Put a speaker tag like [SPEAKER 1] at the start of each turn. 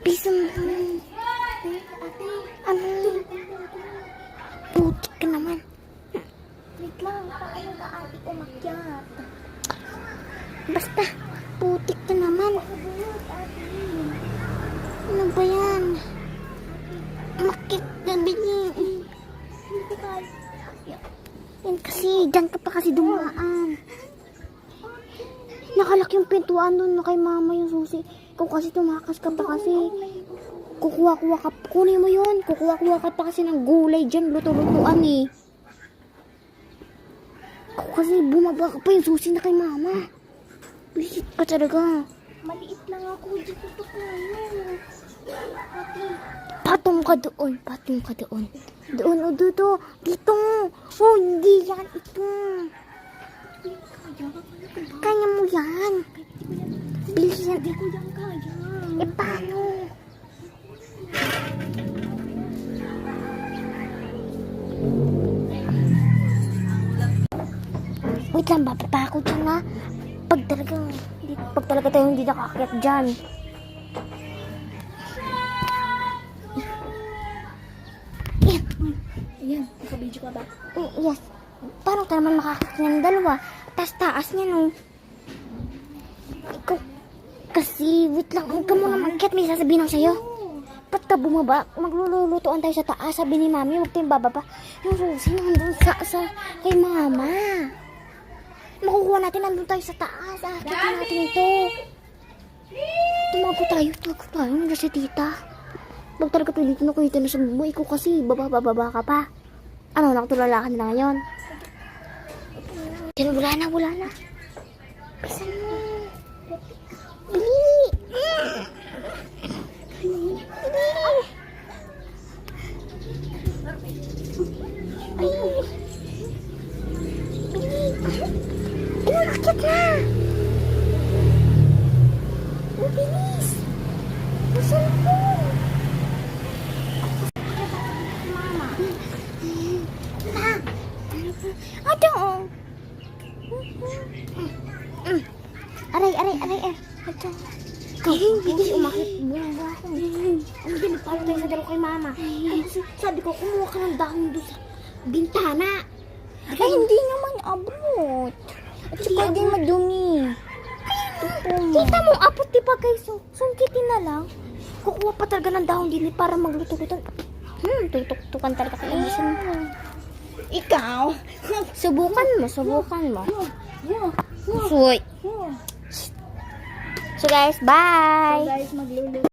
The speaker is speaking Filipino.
[SPEAKER 1] Bisa mo. Ano? Putik ka naman.
[SPEAKER 2] Wait lang, paano ka ate umakyat?
[SPEAKER 1] Basta, putik ka naman.
[SPEAKER 2] Sabunod, ate.
[SPEAKER 1] Ano ba yan? Makit na bigyan.
[SPEAKER 2] Hindi ka.
[SPEAKER 1] Yan kasi, dyan ka pa kasi dumaan. Nakalak yung pintuan doon na kay mama yung susi. Kung kasi tumakas ka pa kasi. Kukuha-kuha ka. Kunin mo yun. Kukuha-kuha ka pa kasi ng gulay dyan. Luto-lutuan eh. Kung kasi bumaba ka pa yung susi na kay mama. Bisit ka talaga.
[SPEAKER 2] Maliit lang ako, hindi ko ito kaya. Ate,
[SPEAKER 1] Patong ka doon. Patong ka doon. Doon o dito. Dito. Oh, hindi yan. Ito. Kaya mo yan. Bilis yan.
[SPEAKER 2] hindi ko yan kaya.
[SPEAKER 1] Eh, paano? Wait lang, bababa ako dyan ha. Pag talaga tayo hindi nakakakit dyan. Yan.
[SPEAKER 2] Ayan, nakabidyo ka ba?
[SPEAKER 1] Yes. Paano ka naman makakakit ng dalawa? Taas niya no. Ikaw, kasi, wait lang, huwag ka muna mag-akit. May sasabihin ako sa'yo. Ba't ka bumaba? Maglulutuan tayo sa taas. Sabi ni mami, huwag tayong bababa. Yung susi nandun sa kay mama. Makukuha natin nandun tayo sa taas. Akitin natin ito. Tumago tayo. Nandiyan si tita. Pag talaga pilitin ako dito na sa mo, ikaw kasi bababa ka pa. Ano, nakatulala ka na ngayon? Pero wala na. Bisan mo. Bili! Nakakit na! Mabilis! Masan ko? Mama. Ate, oh. Aray. Ito. Hindi umakit. Bumaba ako. Hindi, nagpalo tayo sa dalaw kay mama. Sabi ko, kumuha ka ng dahon doon sa bintana.
[SPEAKER 2] Ay, hindi naman abot. At saka din madumi.
[SPEAKER 1] Kita mo, apot di ba guys? Sungkitin na lang. Kukuha pa talaga ng dahon din para magluto-luto. Tutok-tukan talaga kay Ibisan.
[SPEAKER 2] Ikaw?
[SPEAKER 1] Subukan mo.
[SPEAKER 2] Yeah.
[SPEAKER 1] Suy. So guys, bye!
[SPEAKER 2] So guys, magluluto.